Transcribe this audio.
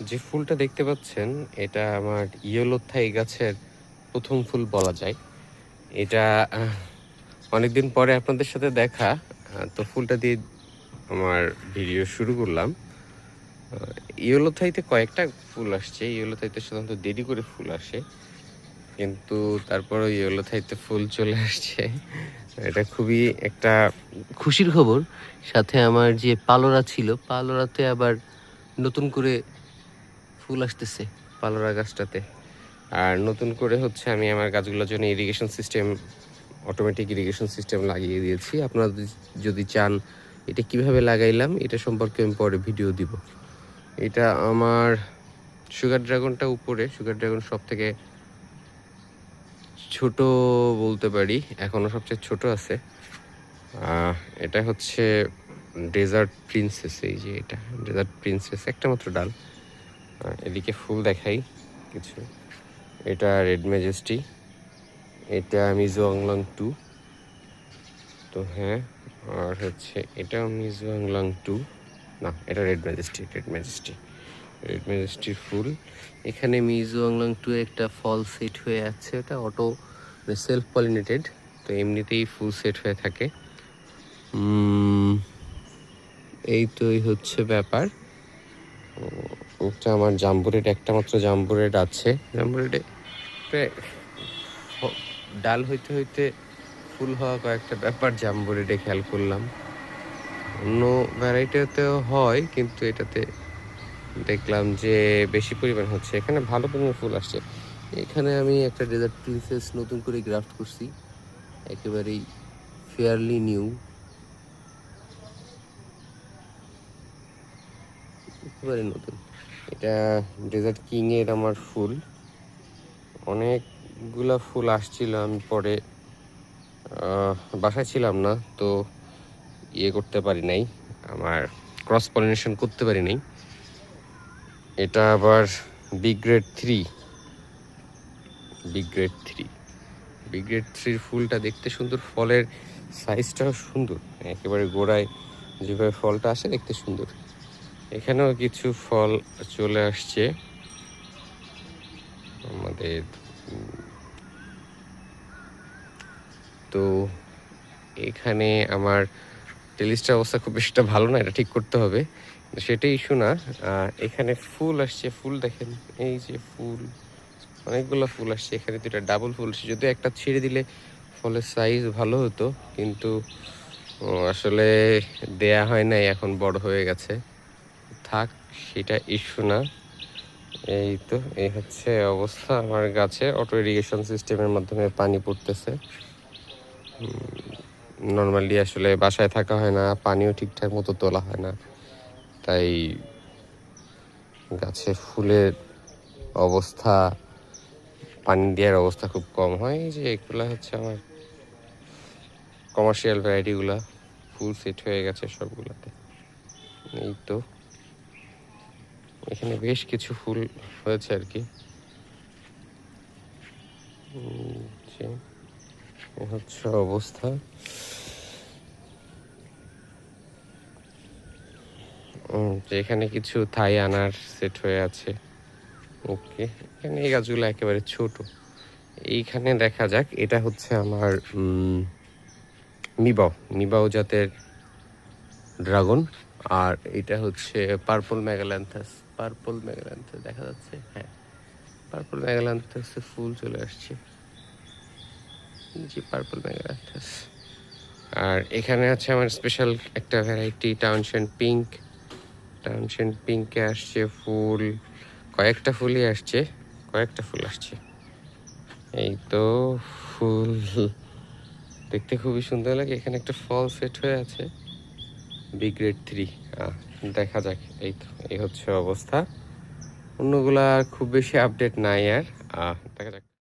যে ফুলটা দেখতে পাচ্ছেন এটা আমার ইয়েলো থাই গাছের প্রথম ফুল বলা যায়। এটা অনেকদিন পরে আপনাদের সাথে দেখা, তো ফুলটা দিয়ে আমার ভিডিও শুরু করলাম। ইয়েলো থাইতে কয়েকটা ফুল আসছে, ইয়েলো থাইতে সাধারণত দেরি করে ফুল আসে, কিন্তু তারপরও ইয়েলো থাইতে ফুল চলে আসছে। এটা খুবই একটা খুশির খবর। সাথে আমার যে পালোরা ছিল, পালোরাতে আবার নতুন করে ফুল আসতেছে পালোরা গাছটাতে। আর নতুন করে হচ্ছে আমি আমার গাছগুলোর জন্য irrigation system, automatic irrigation system লাগিয়ে দিয়েছি। আপনারা যদি চান এটা কিভাবে লাগাইলাম এটা সম্পর্কে আমি পরে ভিডিও দিব। এটা আমার সুগার ড্রাগনটা উপরে, সুগার ড্রাগন সব থেকে ছোট বলতে পারি, এখনো সবচেয়ে ছোট আছে। এটা হচ্ছে ডেজার্ট প্রিন্সেস। এই যে এটা ডেজার্ট প্রিন্সেস, একটা মাত্র ডাল। এদিকে ফুল দেখাই কিছু। এটা রেড ম্যাজেস্টি, এটা মিজোয়াংলাং 2। তো হ্যাঁ, আর হচ্ছে এটা মিজোয়াংলাং 2 না, এটা রেড ম্যাজেস্টি, রেড ম্যাজেস্টির ফুল। এখানে মিজোয়াংলাং 2 একটা ফল সেট হয়ে আছে, ওটা অটো সেলফ পলিনেটেড, তো এমনিতেই ফুল সেট হয়ে থাকে। এই তো এই হচ্ছে ব্যাপার। এটা আমার জাম্বুরেড, একটা মাত্র জাম্বুরেড আছে। জাম্বুরেডে ডাল হইতে হইতে ফুল হওয়া কয়েকটা ব্যাপার জাম্বুরেডে খেয়াল করলাম। অন্য ভ্যারাইটিতেও হয়, কিন্তু এটাতে দেখলাম যে বেশি পরিমাণ হচ্ছে, এখানে ভালো পরিমাণ ফুল আসছে। এখানে আমি একটা ডেজার্ট প্রিন্সেস নতুন করে গ্রাফট করছি, একেবারেই ফেয়ারলি নিউ, একেবারে নতুন। এটা ডেজার্ট কিং এর আমার ফুল। অনেকগুলা ফুল আসছিল, আমি পরে বাসায় ছিলাম না, তো করতে পারি নাই, আমার ক্রস পলিনেশন করতে পারি নাই। এটা আবার বিগ গ্রেড 3, বিগ গ্রেড 3 ফুলটা দেখতে সুন্দর, ফলের সাইজটাও সুন্দর, একেবারে গোড়ায় যেভাবে ফলটা আসে দেখতে সুন্দর। এখানেও কিছু ফল চলে আসছে আমাদের। তো এখানে আমার টেলিস্টার অবস্থা খুব বেশিটা ভালো না, এটা ঠিক করতে হবে, সেটাই ইস্যু না। এখানে ফুল আসছে, ফুল দেখেন, এই যে ফুল, অনেকগুলো ফুল আসছে। এখানে দুটা ডাবল ফুল আসছে, যদি একটা ছিঁড়ে দিলে ফলের সাইজ ভালো হতো, কিন্তু আসলে দেয়া হয় নাই, এখন বড় হয়ে গেছে, থাক, সেটা ইস্যু না। এই তো এই হচ্ছে অবস্থা আমার গাছে। অটো ইরিগেশন সিস্টেমের মাধ্যমে পানি পড়তেছে। নর্মালি আসলে বাসায় থাকা হয় না, পানিও ঠিকঠাক মতো তোলা হয় না, তাই গাছে ফুলের অবস্থা, পানি দেওয়ার অবস্থা খুব কম হয়। এই যে এগুলা হচ্ছে আমার কমার্শিয়াল ভ্যারাইটিগুলা, ফুল সেট হয়ে গেছে সবগুলাতে। এই তো এখানে বেশ কিছু ফুল হয়েছে আর কি। হচ্ছে অবস্থা। যে এখানে কিছু থাই আনার সেট হয়ে আছে। ওকে, এখানে এই গাছগুলো একেবারে ছোট। এইখানে দেখা যাক, এটা হচ্ছে আমার মিবাও জাতের ড্রাগন, আর এটা হচ্ছে পার্পল মেগাল্যান্থাস। দেখা যাচ্ছে, হ্যাঁ, পার্পল মেগাল্যান্থাসে ফুল চলে আসছে, জি পার্পল মেগাল্যান্থাস। আর এখানে আছে আমার স্পেশাল একটা ভ্যারাইটি টাউনশেন্ট পিঙ্কে আসছে ফুল, কয়েকটা ফুলই আসছে, কয়েকটা ফুল আসছে। এই তো ফুল দেখতে খুবই সুন্দর লাগে। এখানে একটা ফল সেট হয়ে আছে, বিগ গ্রেড 3। দেখা যাক। এই তো এই হচ্ছে অবস্থা। অন্যগুলা খুব বেশি আপডেট নাই আর, দেখা যাক।